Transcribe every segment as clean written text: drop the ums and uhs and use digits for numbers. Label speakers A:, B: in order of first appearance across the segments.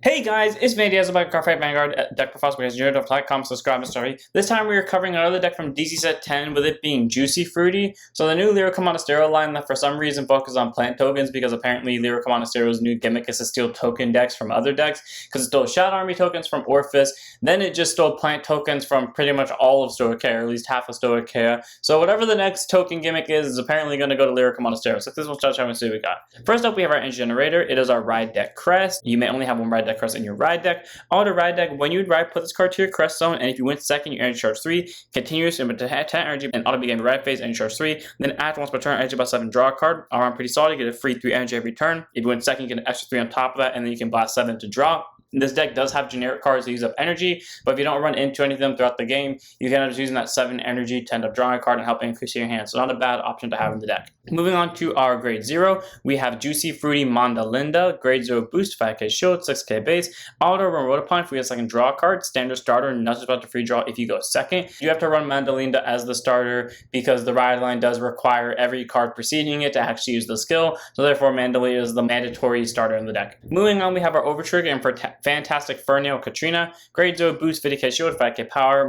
A: Hey guys, it's me, Diaz about Carfight Vanguard deck profiles because you're like, comment, subscribe, and story. This time we are covering another deck from DC set 10 with it being Juicy Fruity. So the new Lyrical Monasterio line that for some reason focuses on plant tokens because apparently Lyrical Monasterio's new gimmick is to steal token decks from other decks because it stole Shadow Army tokens from Orphis, then it just stole plant tokens from pretty much all of Stoicheia, or at least half of Stoicheia. So whatever the next token gimmick is apparently going to go to Lyrical Monasterio. So this will start showing and see what we got. First up we have our Energy Generator. It is our Ride deck crest. You may only have one Ride deck crest in your Ride deck. Auto Ride deck, when you ride, put this card to your crest zone, and if you win second, your energy charge 3, continues into 10 energy, and auto begin ride phase, energy charge 3, then after once per turn, energy about 7, draw a card. Around pretty solid, you get a free 3 energy every turn. If you win second, you get an extra 3 on top of that, and then you can blast 7 to draw. This deck does have generic cards that use up energy, but if you don't run into any of them throughout the game, you can end up using that 7 energy to end up drawing a card and help increase your hand. So not a bad option to have in the deck. Moving on to our grade 0, we have Juicy Fruity Mandalinda. Grade 0 boost, 5k shield, 6k base. Auto run Rotapon if we get second draw a card. Standard starter, nothing about the free draw if you go second. You have to run Mandalinda as the starter because the ride line does require every card preceding it to actually use the skill. So therefore Mandalinda is the mandatory starter in the deck. Moving on, we have our Overtrigger and Fantastic Fernail Katrina. Grade 0 boost, 50k shield, 5k power.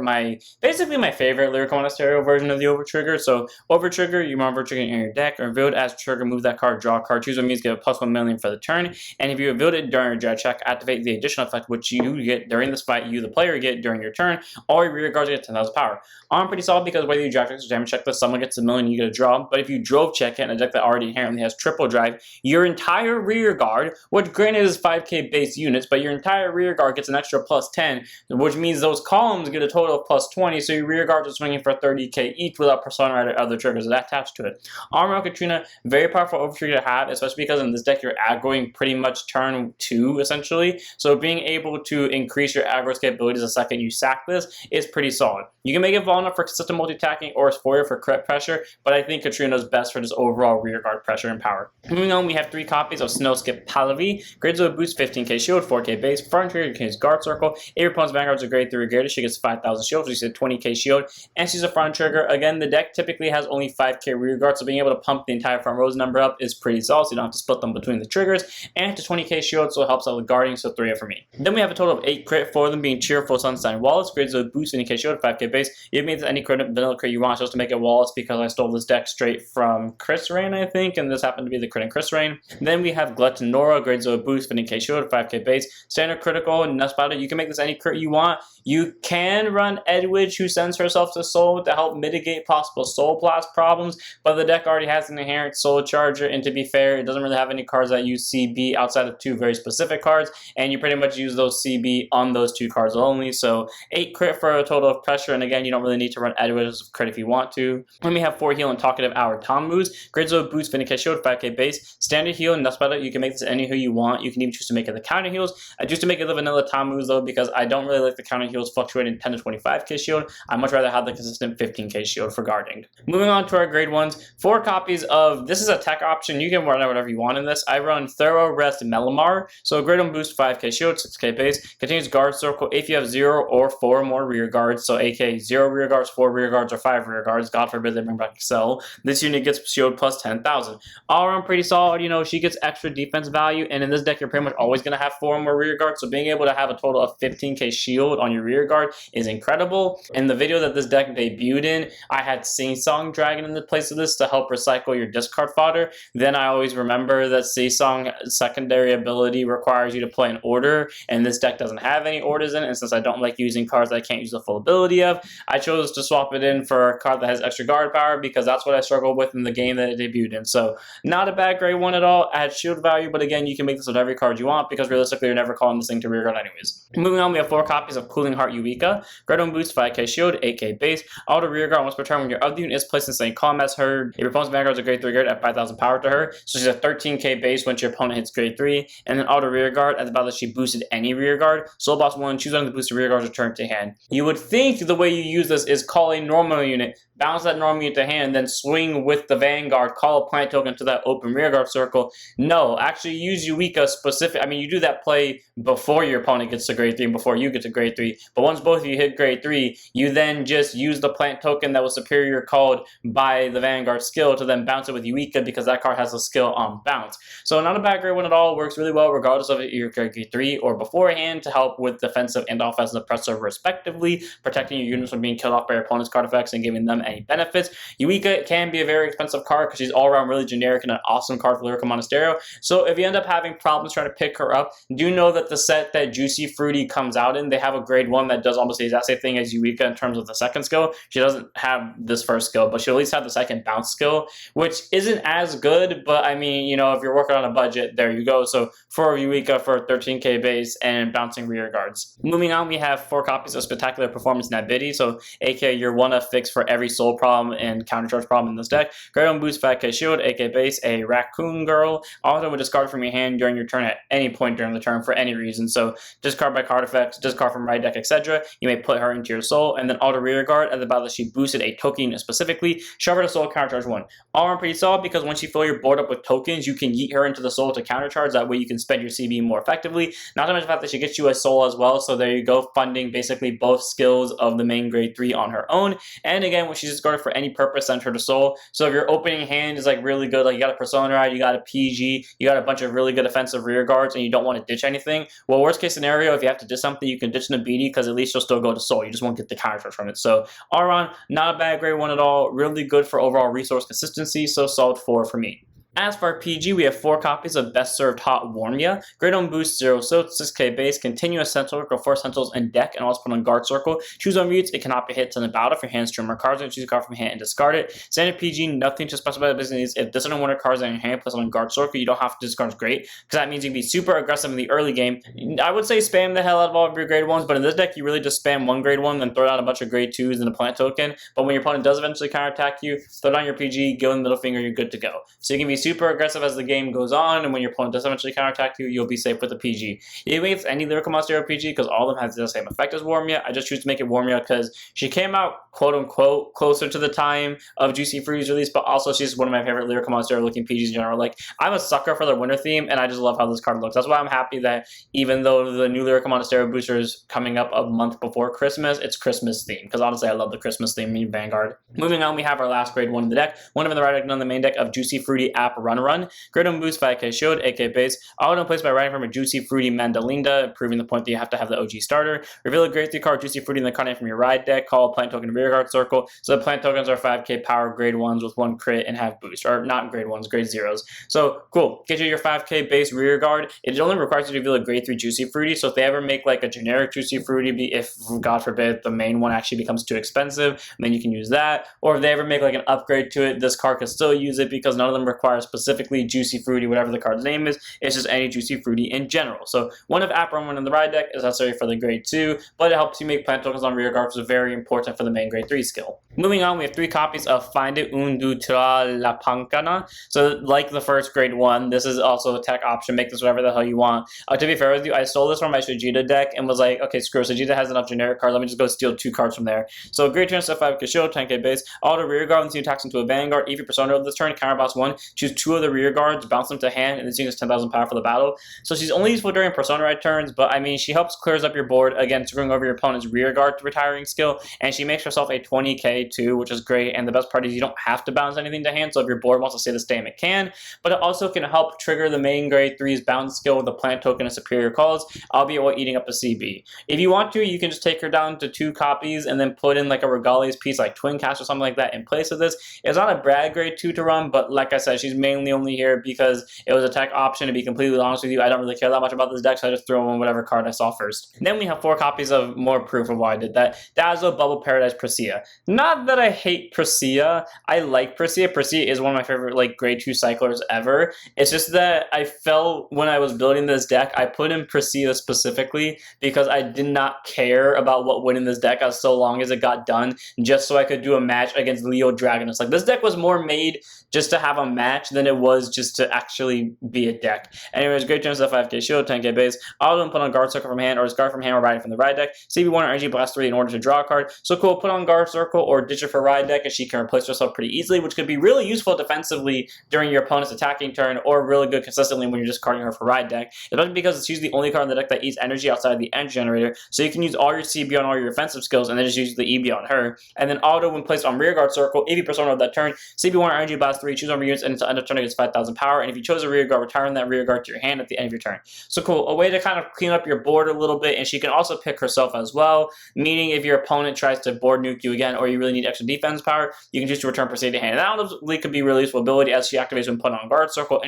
A: Basically my favorite Lyrical Monasterio version of the Overtrigger. So Overtrigger, you run Overtrigger in your deck, or revealed as trigger, move that card, draw a card, choose what means get a plus 1 million for the turn. And if you revealed it during your jet check, activate the additional effect which you get during this fight, you the player get during your turn. All your rear guards get 10,000 power. I'm pretty solid because whether you drive check or damage check this, someone gets a million, you get a draw. But if you drove check it in a deck that already inherently has triple drive, your entire rear guard, which granted is 5k base units, but your entire rear guard gets an extra plus 10, which means those columns get a total of plus 20, so your rear guards are swinging for 30k each without Persona Rider or other triggers attached to it. Armor Katrina, very powerful overtrigger to have, especially because in this deck you're aggroing pretty much turn 2 essentially, so being able to increase your aggro capabilities the second you sack this is pretty solid. You can make it vulnerable for consistent multi-attacking or Spoiler for crit pressure, but I think Katrina is best for just overall rear guard pressure and power. Moving on, we have 3 copies of Snowskip Palavi. Grade 0 boost, 15k shield, 4k base. Front trigger can use guard circle. If your opponent's vanguards are grade 3 regarded, she gets 5,000 shield, so she's a 20k shield, and she's a front trigger. Again, the deck typically has only 5k rear guard, so being able to pump the entire front rows number up is pretty solid, so you don't have to split them between the triggers. And to 20k shield, so it helps out with guarding, so 3 for me. Then we have a total of 8 crit, 4 of them being Cheerful Sunshine Wallace. Grade 0 boost, 20k shield, 5k base. You means any crit, vanilla crit you want, just to make it Wallace because I stole this deck straight from Chris Rain, I think, and this happened to be the crit and Chris Rain. Then we have Gluttonora, grade 0 boost, 15k shield, 5k base. Standard critical, nuts about it. You can make this any crit you want. You can run Edwidge, who sends herself to Soul to help mitigate possible Soul Blast problems, but the deck already has an inherent Soul Charger, and to be fair, it doesn't really have any cards that use CB outside of 2 very specific cards, and you pretty much use those CB on those 2 cards only, so 8 crit for a total of pressure, and again, you don't really need to run Edwidge as crit if you want to. Then we have 4 heal and Talkative Hour Tommoos. Grade 0 boost, 50k shield, 5k base. Standard heal, and that's about it. You can make this any who you want. You can even choose to make it the counter heals. I choose to make it the vanilla Tommoos though, because I don't really like the counter heals fluctuating 10 to 25k shield. I much rather have the consistent 15k shield for guarding. Moving on to our grade 1s, 4 copies of, this is a tech option, you can run whatever you want in this. I run Thorough Rest Melamar, so grade 1 boost, 5k shield, 6k base, continues guard circle if you have 0 or 4 more rear guards, so aka 0 rear guards, 4 rear guards, or 5 rear guards, god forbid they bring back Excel. This unit gets shield plus 10,000. All around pretty solid, you know, she gets extra defense value, and in this deck you're pretty much always going to have 4 more rear guards, so being able to have a total of 15k shield on your rear guard is incredible. In the video that this deck debuted in, I had Sing Song Dragon in the place of this to help recycle your discard fodder. Then I always remember that Sing Song secondary ability requires you to play an order, and this deck doesn't have any orders in it, and since I don't like using cards that I can't use the full ability of, I chose to swap it in for a card that has extra guard power because that's what I struggled with in the game that it debuted in. So not a bad grade 1 at all. I had shield value, but again, you can make this with every card you want because realistically you're never calling this thing to rear guard anyways. Moving on, we have 4 copies of Cooling Heart Eureka. Grade 1 boost, 5k shield, 8k base. Auto rear guard once per turn when your other unit is placed in the same column as her. If your opponent's vanguard is a grade 3 guard at 5,000 power to her, so she's a 13k base once your opponent hits grade 3. And then auto rear guard at the battle she boosted any rear guard. Soul Boss 1, choose one of the boosted rear guards return to hand. You would think the way you use this is call a normal unit, bounce that normal unit to hand, then swing with the vanguard, call a plant token to that open rear guard circle. No, actually use Eureka specific. I mean, you do that play before your opponent gets to grade 3 and before you get to grade 3. But once both of you hit grade 3, you then just use the plant token that was superior called by the Vanguard skill to then bounce it with Eureka because that card has a skill on bounce. So not a bad grade 1 at all. Works really well regardless of your grade 3 or beforehand to help with defensive and offensive pressure respectively, protecting your units from being killed off by your opponent's card effects and giving them any benefits. Eureka can be a very expensive card because she's all around really generic and an awesome card for Lyrical Monasterio. So if you end up having problems trying to pick her up, do know that the set that Juicy Fruity comes out in, they have a grade 1 that does almost the exact same thing as Eureka in terms of the second skill. She doesn't have this first skill, but she'll at least have the second bounce skill, which isn't as good, but I mean, you know, if you're working on a budget, there you go. So for Eureka for 13k base and bouncing rear guards. Moving on, we have 4 copies of Spectacular Performance Nabidi, so aka your 1-up fix for every soul problem and countercharge problem in this deck. Grade 1 boost 5k shield, aka base, a raccoon girl. Auto would discard from your hand during your turn at any point during the turn for any reason. So discard by card effects, discard from right deck, etc. You may put her into your soul, and then auto rear guard at the battle she boosted a token specifically. Shove her to soul, countercharge 1. All around pretty solid because once you fill your board up with tokens, you can yeet her into the soul to countercharge. That way you can spend your CB more effectively. Not to mention the fact that she gets you a soul as well. So there you go, funding basically both skills of the main grade 3 on her own. And again, when she's discarded for any purpose, send her to soul. So if your opening hand is like really good, like you got a Persona Ride, you got a PG, you got a bunch of really good offensive rear guards, and you don't want to ditch anything, well, worst case scenario, if you have to ditch something, you can ditch Nabidi because at least you'll still go to soul. You just won't get the countercharge from it. So all around, not a bad grade 1 at all. Really good for overall resource consistency. So solid 4 for me. As for our PG, we have 4 copies of Best Served Hot Warmia. Grade 1 boost, 0 soak, 6k base, continuous Sentinel Circle, 4 Sentinels in deck, and also put on Guard Circle. Choose on mutes, it cannot be hit to the battle if your hand stream more cards, and choose a card from hand and discard it. Standard PG, nothing to specify business. If this is one of the cards in your hand, plus on Guard Circle, you don't have to discard great, because that means you can be super aggressive in the early game. I would say spam the hell out of all of your grade 1s, but in this deck, you really just spam one grade 1, then throw down a bunch of grade 2s and a plant token. But when your opponent does eventually counterattack you, throw down your PG, give them the middle finger, you're good to go. So you can be super aggressive as the game goes on, and when your opponent does eventually counterattack you, you'll be safe with the PG. Even if any Lyrical Monasterio PG, because all of them have the same effect as Warmia, I just choose to make it Warmia because she came out, quote unquote, closer to the time of Juicy Fruity's release, but also she's one of my favorite Lyrical Monasterio looking PGs in general. Like, I'm a sucker for the winter theme, and I just love how this card looks. That's why I'm happy that even though the new Lyrical Monasterio booster is coming up a month before Christmas, it's Christmas theme, because honestly, I love the Christmas theme in Vanguard. Moving on, we have our last grade 1 in the deck, one of the right deck on the main deck of Juicy Fruity App Run. Grade 1 boost 5k shield, AK base. Auto placed by writing from a Juicy Fruity Mandalinda, proving the point that you have to have the OG starter. Reveal a grade 3 card Juicy Fruity in the card name from your ride deck. Call a plant token rear guard circle. So the plant tokens are 5k power grade 1s with 1 crit and have boost. Or not grade 1s, grade 0s. So cool. Get you your 5k base rear guard. It only requires you to reveal a grade 3 Juicy Fruity. So if they ever make like a generic Juicy Fruity, if God forbid the main one actually becomes too expensive, then you can use that. Or if they ever make like an upgrade to it, this card can still use it because none of them require specifically Juicy Fruity, whatever the card's name is. It's just any Juicy Fruity in general. So one of App Run in the ride deck is necessary for the grade 2, but it helps you make plant tokens on rear guard, which is very important for the main grade 3 skill. Moving on, we have 3 copies of Find It Undu Tra La Pancana. So like the first grade 1, this is also a tech option. Make this whatever the hell you want. To be fair with you, I stole this from my Sajita deck and was like, okay, screw it. Sajita has enough generic cards. Let me just go steal 2 cards from there. So grade 2 instead of 5k shield, 10k base. Auto rear guard when you attacks into a Vanguard. If your Persona of this turn, counter boss 1, choose 2 of the rear guards, bounce them to hand, and then use 10,000 power for the battle. So she's only useful during Persona Ride turns, but I mean, she helps clears up your board, again, screwing over your opponent's rear guard to retiring skill, and she makes herself a 20k too, which is great, and the best part is you don't have to bounce anything to hand, so if your board wants to stay the same, it can, but it also can help trigger the main grade 3's bounce skill with a plant token and superior calls, albeit while eating up a CB. If you want to, you can just take her down to 2 copies and then put in like a Regalia's piece like Twin Cast or something like that in place of this. It's not a bad grade 2 to run, but like I said, she's mainly only here because it was a tech option. To be completely honest with you, I don't really care that much about this deck, so I just throw in whatever card I saw first. And then we have 4 copies of more proof of why I did that. Dazzle, Bubble, Paradise, Presea. Not that I hate Presea. I like Presea. Presea is one of my favorite like grade 2 cyclers ever. It's just that I felt when I was building this deck, I put in Presea specifically because I did not care about what went in this deck as so long as it got done, just so I could do a match against Leo Dragonus. Like, this deck was more made just to have a match than it was just to actually be a deck. Anyways, great chance of 5k shield, 10k base. All of them put on Guard Circle from hand, or discard from hand or riding from the ride deck. CB1 or Energy Blast 3 in order to draw a card. So cool, put on Guard Circle or or ditch her for ride deck, and she can replace herself pretty easily, which could be really useful defensively during your opponent's attacking turn, or really good consistently when you're just carding her for ride deck, especially because she's the only card in the deck that eats energy outside of the energy generator, so you can use all your CB on all your offensive skills and then just use the EB on her. And then auto, when placed on rearguard circle, 80% of that turn, CB1 energy blast 3, choose one of your units, and until end of turn it gets 5,000 power, and if you chose a rearguard, return that rearguard to your hand at the end of your turn. So cool, a way to kind of clean up your board a little bit, and she can also pick herself as well, meaning if your opponent tries to board nuke you again, or you really need extra defense power, you can choose to return proceed to hand. And that could be really useful ability as she activates when put on guard circle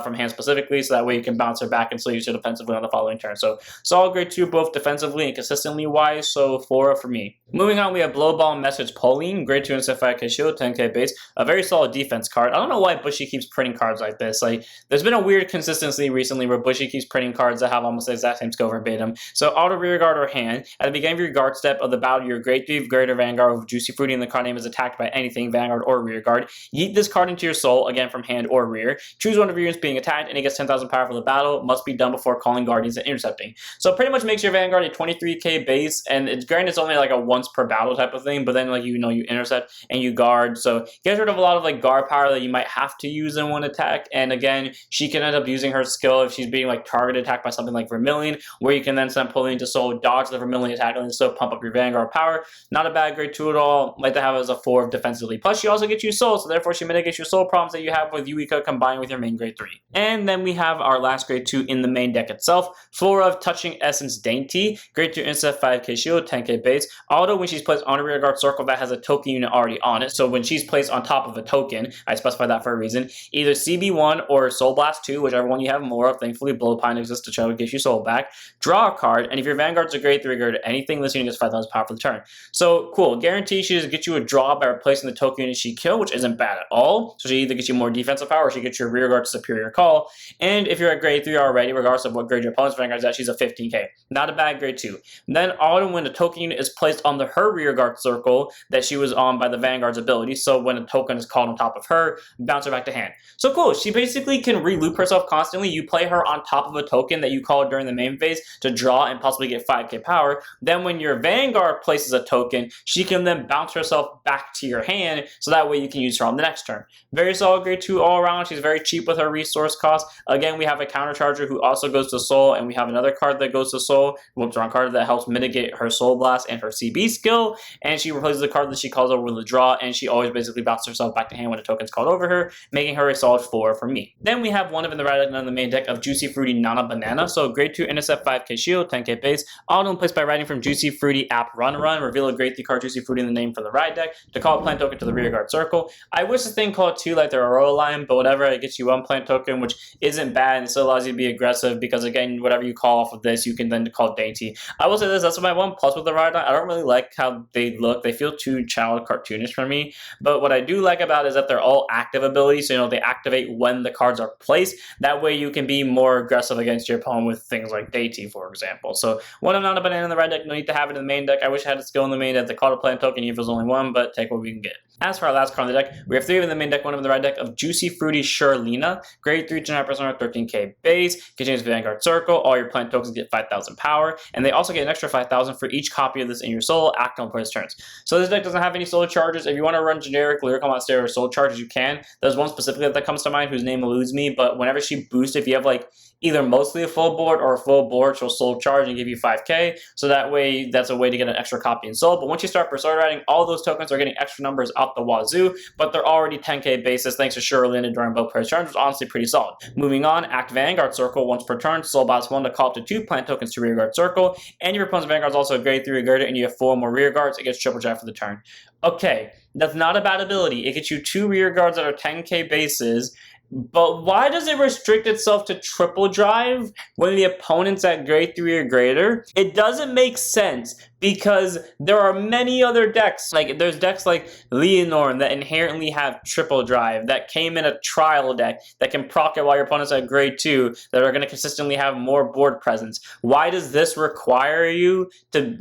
A: from hand specifically, so that way you can bounce her back and still use her defensively on the following turn. So solid grade 2 both defensively and consistently wise, so 4 for me. Moving on, we have Blow Ball Message Pauline, grade 2 and 5k shield, 10k base, a very solid defense card. I don't know why Bushy keeps printing cards like this. Like, there's been a weird consistency recently where Bushy keeps printing cards that have almost the exact same skill verbatim. So auto rearguard or hand, at the beginning of your guard step of the battle, your grade 3 greater Vanguard with Juicy Fruity and the card name is attacked by anything, Vanguard or rearguard. Yeet this card into your soul, again from hand or rear. Choose one of your units being attacked, and it gets 10,000 power for the battle. Must be done before calling guardians and intercepting. So it pretty much makes your Vanguard a 23k base, and it's granted it's only like a once per battle type of thing, but then like you intercept and you guard, so get rid of a lot of like guard power that you might have to use in one attack. And again, she can end up using her skill if she's being like targeted attacked by something like Vermilion, where you can then send Pauline to soul, dodge the Vermilion attack, and still pump up your Vanguard power. Not a bad grade 2 at all. Like to have as a 4 defensively. Plus she also gets you soul, so therefore she mitigates your soul problems that you have with Yuika combined with your main grade 3. And then we have our last grade 2 in the main deck itself. 4 of Touching Essence Dainty, grade 2 instant 5k shield, 10k base. Auto, when she's placed on a rearguard circle that has a token unit already on it, so when she's placed on top of a token, I specify that for a reason, either CB1 or Soul Blast 2, whichever one you have more of. Thankfully, Blowpine exists to try to get you soul back. Draw a card, and if your Vanguard's a grade 3 guard, anything, this unit gets 5,000 power for the turn. So cool, guarantee she just gets you a draw by replacing the token unit she killed, which isn't bad at all. So she either gets you more defensive power or she gets your rearguard superior call. And if you're at grade 3 already, regardless of what grade your opponent's Vanguard is at, she's a 15k. Not a bad grade 2. And then auto, when a token unit is placed on her rearguard circle that she was on by the Vanguard's ability, so when a token is called on top of her, bounce her back to hand. So cool, she basically can re-loop herself constantly. You play her on top of a token that you called during the main phase to draw and possibly get 5k power. Then when your Vanguard places a token, she can then bounce herself back to your hand, so that way you can use her on the next turn. Very solid grade 2 all around. She's very cheap with her resource cost. Again, we have a countercharger who also goes to soul, and we have another card that goes to soul, whoops, wrong card, that helps mitigate her soul blast and her CB skill, and she replaces the card that she calls over with a draw, and she always basically bounces herself back to hand when a token's called over her, making her a solid 4 for me. Then we have one of in the right deck and on the main deck of Juicy Fruity Nana Banana. So grade 2 intercept 5k shield, 10k base, auto and placed by writing from Juicy Fruity app Run. Reveal a grade 3 card Juicy Fruity in the name for the ride deck to call a plant token to the rearguard circle. I wish this thing called 2 like the Aurora line, but whatever, it gets you 1 plant token, which isn't bad, and still allows you to be aggressive because again, whatever you call off of this, you can then call Dainty. I will say this, that's my one plus with the ride line. I don't really like how they look. They feel too child cartoonish for me, but what I do like about it is that they're all active abilities, so they activate when the cards are placed. That way you can be more aggressive against your opponent with things like Dainty, for example. So one of Nana Banana in the right deck, no need to have it in the main deck. I wish I had a skill in the main deck to call a plant token even if there's only 1, but take what we can get. As for our last card in the deck, we have 3 in the main deck, 1 in the right deck of Juicy Fruity Shirlina, grade 3 to 9% 13k base, continues Vanguard Circle, all your plant tokens get 5,000 power, and they also get an extra 5,000 for each copy of this in your soul, act on player's turns. So this deck doesn't have any soul charges. If you want to run generic Lyrical Monasterio soul charges, you can. There's one specifically that comes to mind whose name eludes me, but whenever she boosts, if you have like either mostly a full board or a full board, she'll soul charge and give you 5k, so that way that's a way to get an extra copy in soul. But once you start persona writing, all those tokens are getting extra numbers out the wazoo, but they're already 10k basis thanks to Shirley during both players' turns, which is honestly pretty solid. Moving on, act Vanguard Circle once per turn, soul bots 1 to call up to 2 plant tokens to rearguard circle, and your opponent's Vanguard is also a grade 3 rearguard, and you have 4 more rearguards, it gets triple drive for the turn. Okay, that's not a bad ability. It gets you 2 rearguards that are 10k bases, but why does it restrict itself to triple drive when the opponent's at grade 3 or greater? It doesn't make sense because there are many other decks. Like there's decks like Leonore that inherently have triple drive, that came in a trial deck that can proc it while your opponent's at grade 2, that are going to consistently have more board presence. Why does this require you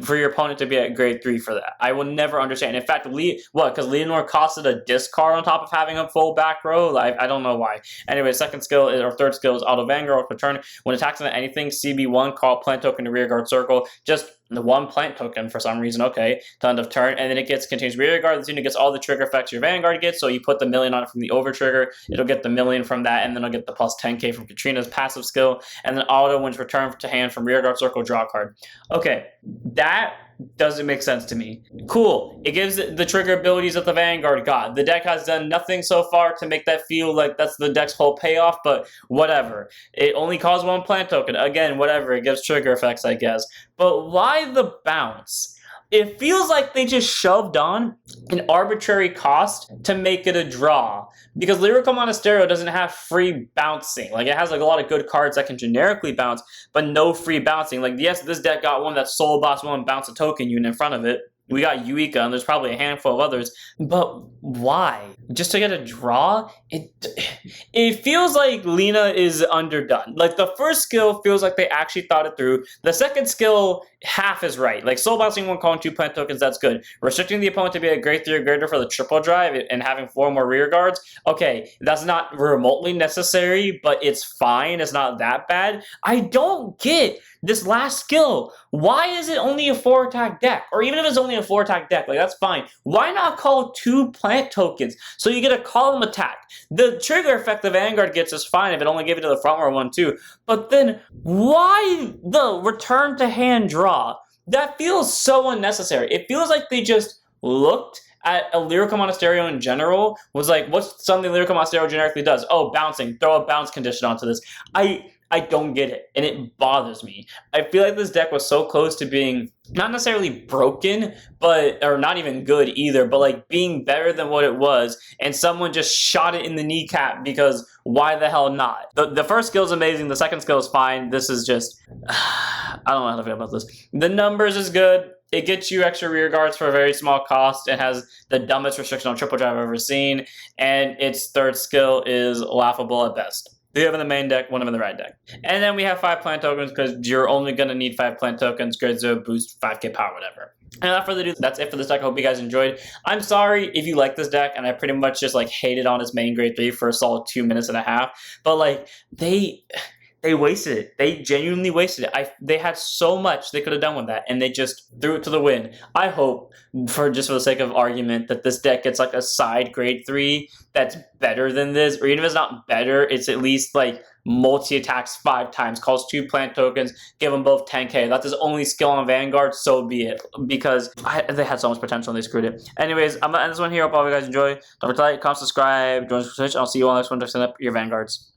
A: for your opponent to be at grade 3 for that? I will never understand. In fact, because Leonore costed a discard on top of having a full back row? I don't know why. Anyway, second skill or third skill is Auto Vanguard per turn. When attacking anything, CB1, call plant token to rearguard circle. Just the 1 plant token for some reason, okay, to end of turn, and then it gets continues rear guard. This unit gets all the trigger effects your Vanguard gets, so you put the million on it from the over trigger, it'll get the million from that, and then it'll get the plus 10k from Katrina's passive skill, and then auto wins return to hand from rear guard circle, draw a card. Okay, that doesn't make sense to me. Cool. It gives the trigger abilities that the Vanguard got. The deck has done nothing so far to make that feel like that's the deck's whole payoff, but whatever. It only costs 1 plant token. Again, whatever. It gives trigger effects, I guess. But why the bounce? It feels like they just shoved on an arbitrary cost to make it a draw. Because Lyrical Monasterio doesn't have free bouncing. Like, it has like a lot of good cards that can generically bounce, but no free bouncing. Like, yes, this deck got one that Soul Boss won't bounce a token unit in front of it. We got Eureka, and there's probably a handful of others. But why? Just to get a draw? It feels like Lena is underdone. Like, the first skill feels like they actually thought it through. The second skill, half is right. Like, Soul Bossing 1, calling 2 plant tokens, that's good. Restricting the opponent to be a grade 3 or greater for the triple drive and having 4 more rear guards, okay, that's not remotely necessary, but it's fine. It's not that bad. I don't get this last skill. Why is it only a 4 attack deck? Or even if it's only a 4 attack deck, like, that's fine. Why not call 2 plant tokens so you get a column attack? The trigger effect the Vanguard gets is fine if it only gave it to the front row 1 too. But then why the return to hand draw? That feels so unnecessary. It feels like they just looked at a Lyrical Monasterio in general, was like, what's something Lyrical Monasterio generically does? Oh, bouncing. Throw a bounce condition onto this. I don't get it, and it bothers me. I feel like this deck was so close to being not necessarily broken, or not even good either, but like being better than what it was, and someone just shot it in the kneecap because why the hell not? The first skill is amazing, the second skill is fine. This is just, I don't know how to feel about this. The numbers is good. It gets you extra rear guards for a very small cost. It has the dumbest restriction on triple drive I've ever seen, and its third skill is laughable at best. 3 of them in the main deck, 1 of them in the right deck. And then we have 5 plant tokens because you're only going to need 5 plant tokens, grade 0, boost, 5k power, whatever. And without further ado, that's it for this deck. I hope you guys enjoyed. I'm sorry if you like this deck, and I pretty much just like hated on its main grade 3 for a solid 2.5 minutes. But like, they wasted it. They genuinely wasted it. They had so much they could have done with that, and they just threw it to the wind. I hope, for the sake of argument, that this deck gets like a side grade 3 that's better than this, or even if it's not better, it's at least like multi-attacks 5 times, calls 2 plant tokens, give them both 10k. That's his only skill on Vanguard, so be it. Because they had so much potential and they screwed it. Anyways, I'm going to end this one here. Hope all of you guys enjoy. Don't forget to like, comment, subscribe, join us for Twitch. I'll see you all next one to set up your Vanguards.